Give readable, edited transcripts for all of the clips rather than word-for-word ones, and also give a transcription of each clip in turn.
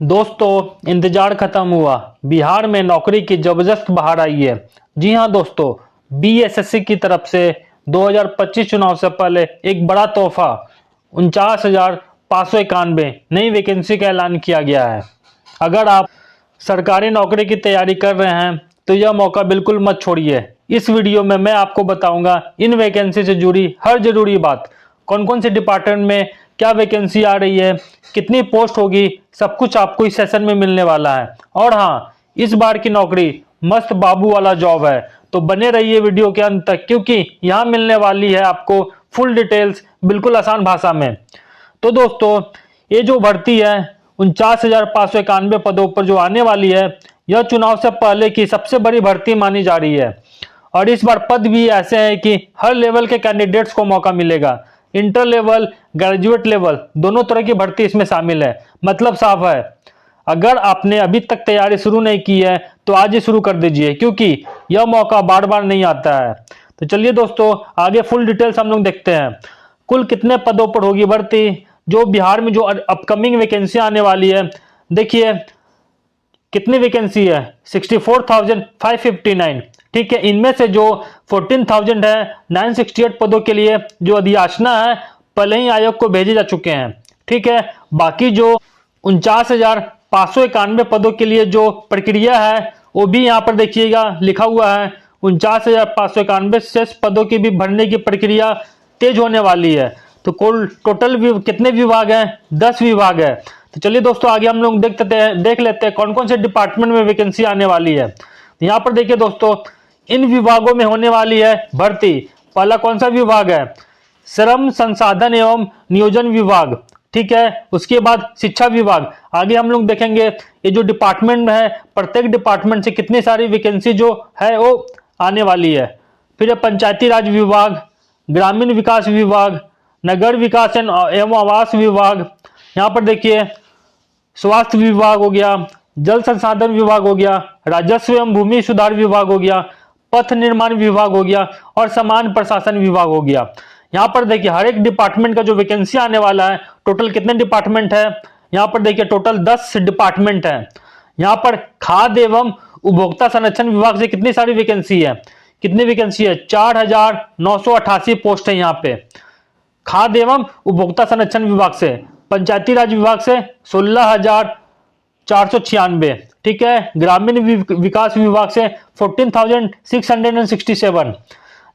दोस्तों, इंतजार खत्म हुआ। बिहार में नौकरी की जबरदस्त बहार आई है। जी हां दोस्तों, बीएसएससी की तरफ से 2025 चुनाव से पहले एक बड़ा तोहफा 49,591 नई वैकेंसी का ऐलान किया गया है। अगर आप सरकारी नौकरी की तैयारी कर रहे हैं तो यह मौका बिल्कुल मत छोड़िए। इस वीडियो में मैं आपको बताऊंगा इन वैकेंसी से जुड़ी हर जरूरी बात। कौन कौन से डिपार्टमेंट में क्या वैकेंसी आ रही है, कितनी पोस्ट होगी, सब कुछ आपको इस सेशन में मिलने वाला है। और हाँ, इस बार की नौकरी मस्त बाबू वाला जॉब है, तो बने रहिए वीडियो के अंत तक, क्योंकि यहाँ मिलने वाली है आपको फुल डिटेल्स बिल्कुल आसान भाषा में। तो दोस्तों, ये जो भर्ती है 49,591 पदों पर जो आने वाली है, यह चुनाव से पहले की सबसे बड़ी भर्ती मानी जा रही है। और इस बार पद भी ऐसे हैं कि हर लेवल के कैंडिडेट्स को मौका मिलेगा। इंटर लेवल, ग्रेजुएट लेवल, दोनों तरह की भर्ती इसमें शामिल है। मतलब साफ है, अगर आपने अभी तक तैयारी शुरू नहीं की है तो आज ही शुरू कर दीजिए, क्योंकि यह मौका बार बार नहीं आता है। तो चलिए दोस्तों, आगे फुल डिटेल्स हम लोग देखते हैं। कुल कितने पदों पर होगी भर्ती, जो बिहार में जो अपकमिंग वैकेंसी आने वाली है। देखिए कितनी वैकेंसी है, 64,559। ठीक है, इनमें से जो 14,000 है 968 पदों के लिए जो अधियाचना है पहले ही आयोग को भेजे जा चुके हैं। ठीक है, बाकी जो 49,591 पदों के लिए जो प्रक्रिया है वो भी यहाँ पर देखिएगा लिखा हुआ है। 49,591 शेष पदों की भी भरने की प्रक्रिया तेज होने वाली है। तो कुल टोटल कितने विभाग हैं? 10 विभाग है। तो चलिए दोस्तों, आगे हम लोग देख लेते हैं कौन कौन से डिपार्टमेंट में वैकेंसी आने वाली है। तो यहाँ पर देखिए दोस्तों, इन विभागों में होने वाली है भर्ती। पहला कौन सा विभाग है? श्रम संसाधन एवं नियोजन विभाग। ठीक है, उसके बाद शिक्षा विभाग। आगे हम लोग देखेंगे ये जो डिपार्टमेंट है, प्रत्येक डिपार्टमेंट से कितनी सारी वैकेंसी जो है वो आने वाली है। फिर है पंचायती राज विभाग, ग्रामीण विकास विभाग, नगर विकास एवं आवास विभाग। यहाँ पर देखिए स्वास्थ्य विभाग हो गया, जल संसाधन विभाग हो गया, राजस्व एवं भूमि सुधार विभाग हो गया, पथ निर्माण विभाग हो गया और समान प्रशासन विभाग हो गया। यहाँ पर देखिए हर एक डिपार्टमेंट का जो वैकेंसी आने वाला है, टोटल कितने डिपार्टमेंट है? यहाँ पर देखिए टोटल 10 डिपार्टमेंट है। यहाँ पर खाद्य एवं उपभोक्ता संरक्षण विभाग से कितनी सारी वैकेंसी है? कितनी वैकेंसी है? 4,988 पोस्ट है यहाँ पे खाद्य एवं उपभोक्ता संरक्षण विभाग से। पंचायती राज विभाग से 16,496। ठीक है, ग्रामीण विकास विभाग से 14,667,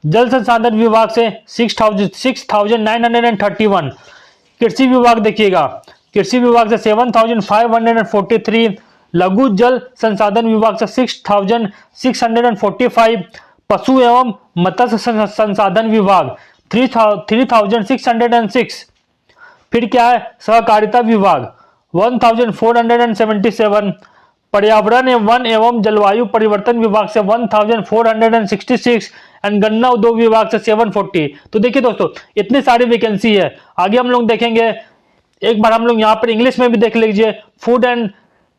जल संसाधन विभाग से 6,931। कृषि विभाग देखिएगा, कृषि विभाग से 7,543, लघु जल संसाधन विभाग से 6,645, पशु एवं मत्स्य संसाधन विभाग 3,606। फिर क्या है? सहकारिता विभाग 1,477, पर्यावरण एवं वन एवं जलवायु परिवर्तन विभाग से 1,466 एंड गन्ना उद्योग विभाग से 740। तो देखिए दोस्तों, इतनी सारी वैकेंसी है। आगे हम लोग देखेंगे, एक बार हम लोग यहाँ पर इंग्लिश में भी देख लीजिए। Food and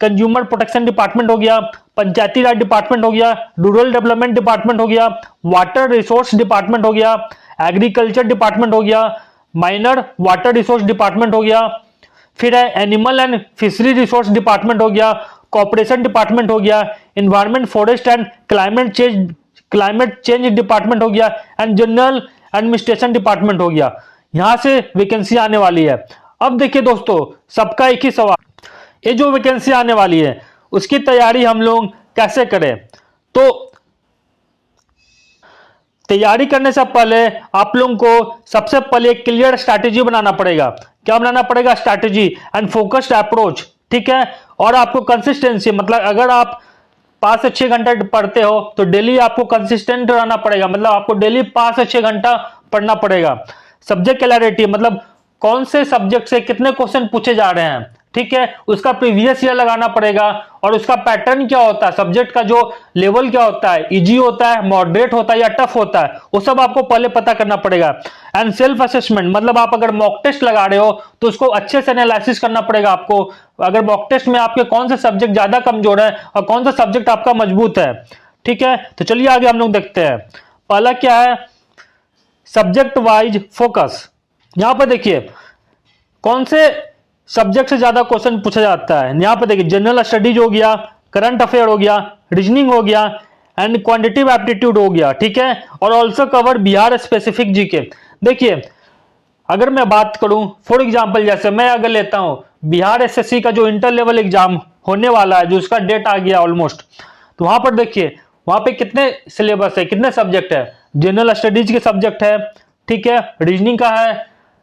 consumer protection department हो गया, पंचायती राज डिपार्टमेंट हो गया, रूरल डेवलपमेंट डिपार्टमेंट हो गया, वाटर रिसोर्स डिपार्टमेंट हो गया, एग्रीकल्चर डिपार्टमेंट हो गया, माइनर वाटर रिसोर्स डिपार्टमेंट हो गया, फिर है animal and fishery resource department हो गया, कॉर्पोरेशन डिपार्टमेंट हो गया, environment forest and climate change department हो गया एंड जनरल एडमिनिस्ट्रेशन डिपार्टमेंट हो गया। यहां से वैकेंसी आने वाली है। अब देखिए दोस्तों, सबका एक ही सवाल, ये जो वैकेंसी आने वाली है उसकी तैयारी हम लोग कैसे करें? तो तैयारी करने से पहले आप लोगों को सबसे पहले एक क्लियर स्ट्रैटेजी बनाना पड़ेगा। क्या बनाना पड़ेगा? Strategy and focused approach. ठीक है, और आपको कंसिस्टेंसी, मतलब अगर आप 5 से 6 घंटे पढ़ते हो तो डेली आपको कंसिस्टेंट रहना पड़ेगा। मतलब आपको डेली 5 से 6 घंटा पढ़ना पड़ेगा। सब्जेक्ट क्लैरिटी, मतलब कौन से सब्जेक्ट से कितने क्वेश्चन पूछे जा रहे हैं। ठीक है, उसका प्रीवियस ईयर लगाना पड़ेगा और उसका पैटर्न क्या होता है, सब्जेक्ट का जो लेवल क्या होता है, इजी होता है, मॉडरेट होता है या टफ होता है, वो सब आपको पहले पता करना पड़ेगा। एंड सेल्फ असेसमेंट, मतलब आप अगर मॉक टेस्ट लगा रहे हो तो उसको अच्छे से एनालिसिस करना पड़ेगा आपको। अगर मॉक टेस्ट में आपके कौन से सब्जेक्ट ज्यादा कमजोर है और कौन सा सब्जेक्ट आपका मजबूत है। ठीक है, तो चलिए आगे हम लोग देखते हैं। पहला क्या है? Subject wise focus. यहां पर देखिए कौन से सब्जेक्ट से ज्यादा क्वेश्चन पूछा जाता है। यहाँ पे देखिए जनरल स्टडीज हो गया, करंट अफेयर हो गया, रीजनिंग हो गया एंड क्वांटिटेटिव एप्टीट्यूड हो गया, ठीक है। और also cover Bihar specific GK. देखिए अगर मैं बात करूं फॉर एग्जांपल, जैसे मैं अगर लेता हूं बिहार एसएससी का जो इंटर लेवल एग्जाम होने वाला है, जो उसका डेट आ गया ऑलमोस्ट, तो वहां पर देखिए वहां पे कितने सिलेबस है, कितने सब्जेक्ट है। जनरल स्टडीज के सब्जेक्ट है, ठीक है, रीजनिंग का है,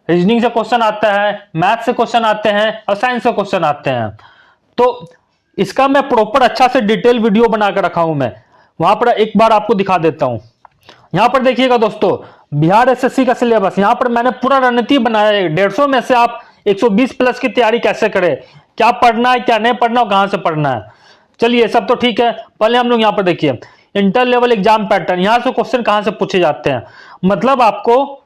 रीजनिंग से क्वेश्चन आता है, मैथ से क्वेश्चन आते हैं और साइंस से क्वेश्चन आते हैं। तो इसका मैं प्रॉपर अच्छा से डिटेल वीडियो बना कर रखा हूं, मैं वहां पर एक बार आपको दिखा देता हूं। यहां पर देखिएगा दोस्तों बिहार एसएससी का सिलेबस, यहां पर मैंने पूरा रणनीति बनाया है। 150 में से आप 120 प्लस की तैयारी कैसे करें, क्या पढ़ना है, क्या नहीं पढ़ना और कहां से पढ़ना है। चलिए सब तो ठीक है, पहले हम लोग यहां पर देखिए इंटर लेवल एग्जाम पैटर्न, यहां से क्वेश्चन कहां से पूछे जाते हैं। मतलब आपको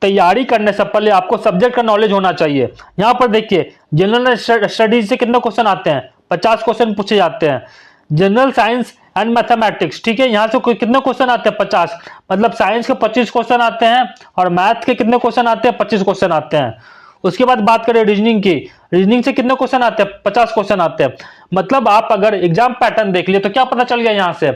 तैयारी करने से पहले आपको सब्जेक्ट का नॉलेज होना चाहिए। यहां पर देखिए जनरल स्टडीज से कितने क्वेश्चन आते हैं, 50 क्वेश्चन पूछे जाते हैं। जनरल साइंस एंड मैथमेटिक्स, ठीक है, यहां से कितने क्वेश्चन आते हैं, 50। मतलब साइंस के 25 क्वेश्चन आते हैं और मैथ के कितने क्वेश्चन आते हैं, 25 क्वेश्चन आते हैं। उसके बाद बात करें रीजनिंग की, रीजनिंग से कितने क्वेश्चन आते हैं, 50 क्वेश्चन आते हैं। मतलब आप अगर एग्जाम पैटर्न देख लिए तो क्या पता चल गया, यहां से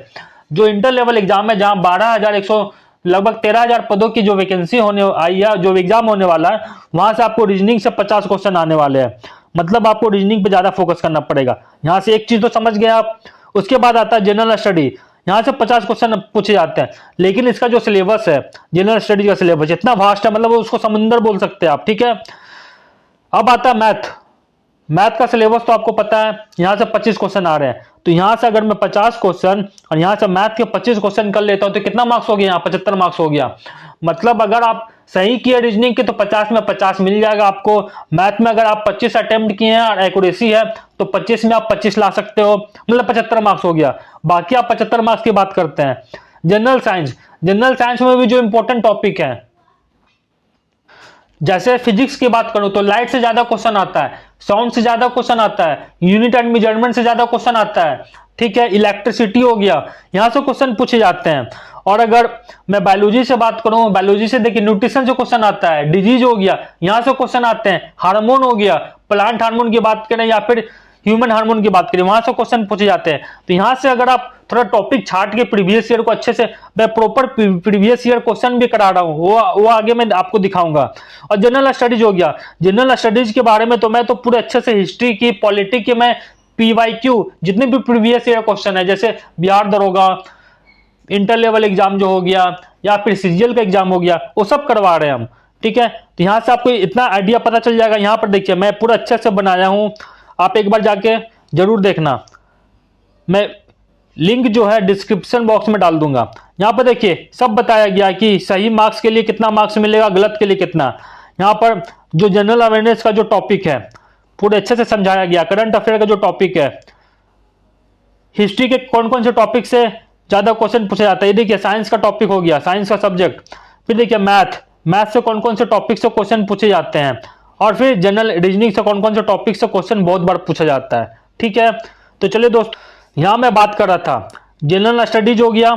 जो इंटर लेवल एग्जाम है, जहां 12,100 लगभग 13,000 पदों की जो वैकेंसी होने आई है, जो एग्जाम होने वाला है, वहां से आपको रीजनिंग से 50 क्वेश्चन आने वाले हैं। मतलब आपको रीजनिंग पे ज्यादा फोकस करना पड़ेगा। यहां से एक चीज तो समझ गए आप। उसके बाद आता है जनरल स्टडी, यहां से 50 क्वेश्चन पूछे जाते हैं। लेकिन इसका जो सिलेबस है, जनरल स्टडी का सिलेबस इतना वास्ट है, मतलब उसको समुंदर बोल सकते हैं आप, ठीक है। अब आता है मैथ, मैथ का सिलेबस तो आपको पता है, यहां से 25 क्वेश्चन आ रहे हैं। तो यहां से अगर मैं 50 क्वेश्चन और यहां से मैथ के 25 क्वेश्चन कर लेता हूं तो कितना मार्क्स हो गया, यहाँ 75 मार्क्स हो गया। मतलब अगर आप सही किए रीजनिंग के तो 50 में 50 मिल जाएगा आपको। मैथ में अगर आप 25 अटेम्प्ट किए हैं और एक्यूरेसी है तो 25 में आप 25 ला सकते हो, मतलब 75 मार्क्स हो गया। बाकी आप 75 मार्क्स की बात करते हैं। जनरल साइंस, जनरल साइंस में भी जो इंपॉर्टेंट टॉपिक है, जैसे फिजिक्स की बात करूं तो लाइट से ज्यादा क्वेश्चन आता है, साउंड से ज्यादा क्वेश्चन आता है, यूनिट एंड मेजरमेंट से ज्यादा क्वेश्चन आता है, ठीक है, इलेक्ट्रिसिटी हो गया, यहां से क्वेश्चन पूछे जाते हैं। और अगर मैं बायोलॉजी से बात करूं, बायोलॉजी से देखिए न्यूट्रिशन से क्वेश्चन आता है, डिजीज हो गया, यहां से क्वेश्चन आते हैं, हार्मोन हो गया, प्लांट हार्मोन की बात करें या फिर ह्यूमन हार्मोन की बात करें, वहां से क्वेश्चन पूछे जाते हैं। तो यहां से अगर आप थोड़ा टॉपिक छाट के प्रीवियस ईयर को अच्छे से, मैं प्रॉपर प्रीवियस ईयर क्वेश्चन भी करा रहा हूं, वो आगे मैं आपको दिखाऊंगा। और जनरल स्टडीज हो गया, जनरल स्टडीज के बारे में तो मैं तो पूरे अच्छे से हिस्ट्री की, पॉलिटिक की, मैं पीवाईक्यू जितने भी प्रीवियस ईयर क्वेश्चन है, जैसे बिहार दरोगा, इंटर लेवल एग्जाम जो हो गया या फिर सीजीएल का एग्जाम हो गया, वो सब करवा रहे हैं हम, ठीक है। तो यहां से आपको इतना आइडिया पता चल जाएगा। यहां पर देखिए मैं पूरा अच्छे से बनाया हूं, आप एक बार जाके जरूर देखना। मैं लिंक जो है डिस्क्रिप्शन बॉक्स में डाल दूंगा। यहां पर देखिए सब बताया गया कि सही मार्क्स के लिए कितना मार्क्स मिलेगा, गलत के लिए कितना। यहां पर जो जनरल अवेयरनेस का जो टॉपिक है पूरे अच्छे से समझाया गया, करंट अफेयर का जो टॉपिक है, हिस्ट्री के कौन कौन से टॉपिक से ज्यादा क्वेश्चन पूछा जाता है, ये देखिए साइंस का टॉपिक हो गया, साइंस का सब्जेक्ट। फिर देखिए मैथ, मैथ से कौन कौन से टॉपिक से क्वेश्चन पूछे जाते हैं। और फिर जनरल रीजनिंग से कौन कौन से टॉपिक से क्वेश्चन बहुत बार पूछा जाता है, ठीक है। तो चलिए दोस्त, यहां मैं बात कर रहा था जनरल स्टडीज हो गया,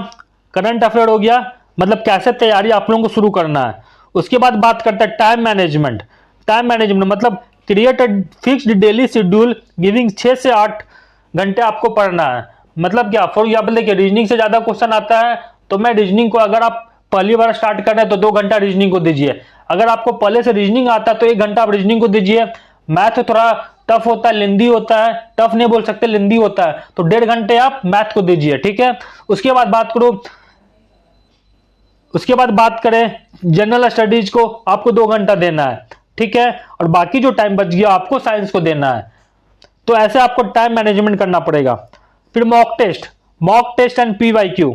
करंट अफेयर हो गया, मतलब कैसे तैयारी आप लोगों को शुरू करना है। उसके बाद बात करते हैं टाइम मैनेजमेंट। टाइम मैनेजमेंट मतलब create a fixed daily schedule giving 6 से 8 घंटे आपको पढ़ना है। मतलब क्या, फॉर एग्जाम्पल देखिए रीजनिंग से ज्यादा क्वेश्चन आता है तो मैं रीजनिंग को, अगर आप पहली बार स्टार्ट कर रहे हैं तो 2 घंटा रीजनिंग को दीजिए। अगर आपको पहले से रीजनिंग आता है तो 1 घंटा आप रीजनिंग को दीजिए। मैथ थोड़ा टफ होता है, लेंदी होता है, टफ नहीं बोल सकते, लेंदी होता है, तो 1.5 घंटे आप मैथ को दीजिए, ठीक है। उसके बाद बात करें जनरल स्टडीज को, आपको 2 घंटा देना है, ठीक है। और बाकी जो टाइम बच गया आपको साइंस को देना है। तो ऐसे आपको टाइम मैनेजमेंट करना पड़ेगा। फिर मॉक टेस्ट एंड पीवाईक्यू।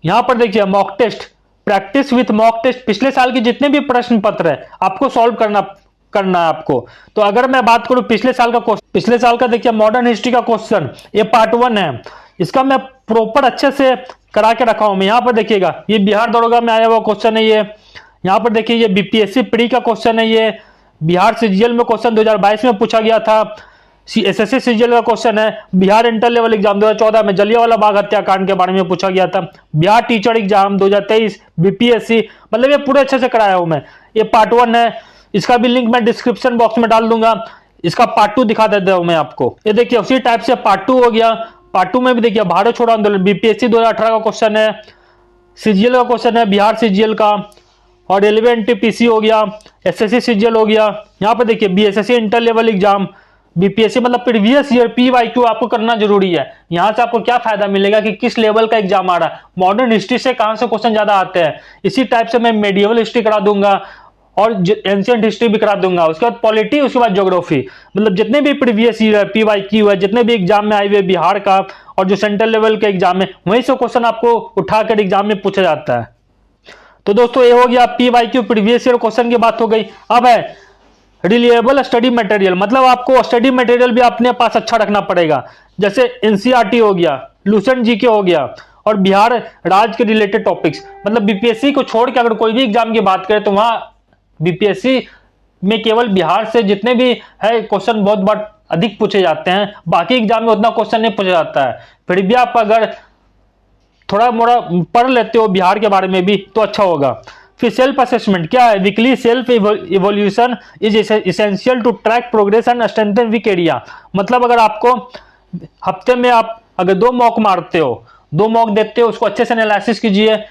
यहां पर देखिए mock test, practice with mock test, पिछले साल के जितने भी प्रश्न पत्र है आपको सॉल्व करना है आपको। तो अगर मैं बात करूं पिछले साल का देखिए मॉडर्न हिस्ट्री का क्वेश्चन, ये पार्ट 1 है, इसका मैं प्रॉपर अच्छे से करा के रखा हूं। मैं यहां पर देखिएगा ये बिहार दरोगा में आया हुआ क्वेश्चन है, ये यहां पर देखिए ये बीपीएससी प्री का क्वेश्चन है, ये बिहार सीजीएल में क्वेश्चन 2022 में पूछा गया था, एसएससी सीजीएल का क्वेश्चन है, बिहार इंटर लेवल एग्जाम 2014 में जलियांवाला बाग हत्याकांड के बारे में पूछा गया था, बिहार टीचर एग्जाम 2023 बीपीएससी, मतलब ये पूरे अच्छे से कराया हूं मैं। ये पार्ट 1 है। इसका भी लिंक मैं डिस्क्रिप्शन बॉक्स में डाल दूंगा। इसका पार्ट 2 दिखा देता हूं मैं आपको। ये देखिए उसी टाइप से पार्ट 2 हो गया। पार्ट 2 में भी देखिए भारत छोड़ो आंदोलन, बीपीएससी 2018 का क्वेश्चन है, सीजीएल का क्वेश्चन है, बिहार सीजीएल का, और रेलवे एनटीपीसी हो गया, एसएससी सीजीएल हो गया। यहाँ पे देखिए BSSC inter level exam, BPSC मतलब प्रीवियस ईयर पीवाईक्यू आपको करना जरूरी है। यहां से आपको क्या फायदा मिलेगा कि किस लेवल का एग्जाम आ रहा है, मॉडर्न हिस्ट्री से कहां से क्वेश्चन ज्यादा आते हैं। इसी टाइप से मैं मेडिएवल हिस्ट्री करा दूंगा और एंशिएंट हिस्ट्री भी करा दूंगा। उसके बाद पॉलिटी, उसके बाद ज्योग्राफी, मतलब जितने भी प्रीवियस ईयर पीवाईक्यू है, जितने भी एग्जाम में आए हुए बिहार का और जो सेंट्रल लेवल के एग्जाम है, वहीं से क्वेश्चन आपको उठाकर एग्जाम में पूछा जाता है। तो दोस्तों ये हो गया पीवाईक्यू प्रीवियस ईयर क्वेश्चन की बात हो गई। अब है रिलायबल स्टडी मटेरियल, मतलब आपको स्टडी मटेरियल भी अपने पास अच्छा रखना पड़ेगा। जैसे एनसीईआरटी हो गया, लूसेंट जीके हो गया और बिहार राज्य के रिलेटेड टॉपिक्स। मतलब बीपीएससी को छोड़ के अगर कोई भी एग्जाम की बात करें तो वहां बीपीएससी में केवल बिहार से जितने भी है क्वेश्चन बहुत बार अधिक पूछे जाते हैं, बाकी एग्जाम में उतना क्वेश्चन नहीं पूछा जाता है। फिर भी आप अगर थोड़ा मोड़ा पढ़ लेते हो बिहार के बारे में भी तो अच्छा होगा। फिर सेल्फ असेसमेंट क्या है, weekly self evolution is essential to track progress and strengthen weak area. मतलब अगर आपको हफ्ते में आप अगर 2 मॉक मारते हो, 2 मॉक देते हो, उसको अच्छे से एनालिसिस कीजिए।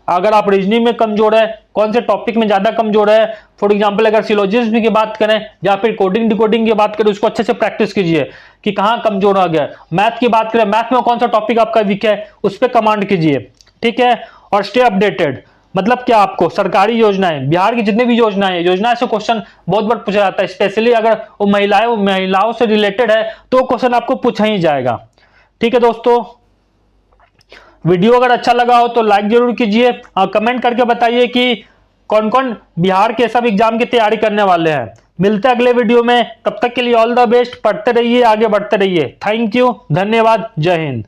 अगर आप रीजनिंग में कमजोर है, कौन से टॉपिक में ज्यादा कमजोर है, फॉर एग्जांपल अगर सिलोजिज्म की बात करें या फिर कोडिंग डिकोडिंग की बात करें, उसको अच्छे से प्रैक्टिस कीजिए कि कहां कमजोर आ गया। मैथ की बात करें, मैथ में कौन सा टॉपिक आपका वीक है, उस पर कमांड कीजिए, ठीक है। और स्टे अपडेटेड, मतलब क्या आपको सरकारी योजनाएं, बिहार की जितनी भी योजनाएं से क्वेश्चन बहुत बार पूछा जाता है। स्पेशली अगर वो महिलाओं से रिलेटेड है तो क्वेश्चन आपको पूछा ही जाएगा, ठीक है दोस्तों। वीडियो अगर अच्छा लगा हो तो लाइक जरूर कीजिए और कमेंट करके बताइए कि कौन कौन बिहार के सब एग्जाम की तैयारी करने वाले हैं। मिलते हैं अगले वीडियो में, तब तक के लिए ऑल द बेस्ट, पढ़ते रहिए, आगे बढ़ते रहिए। थैंक यू, धन्यवाद, जय हिंद।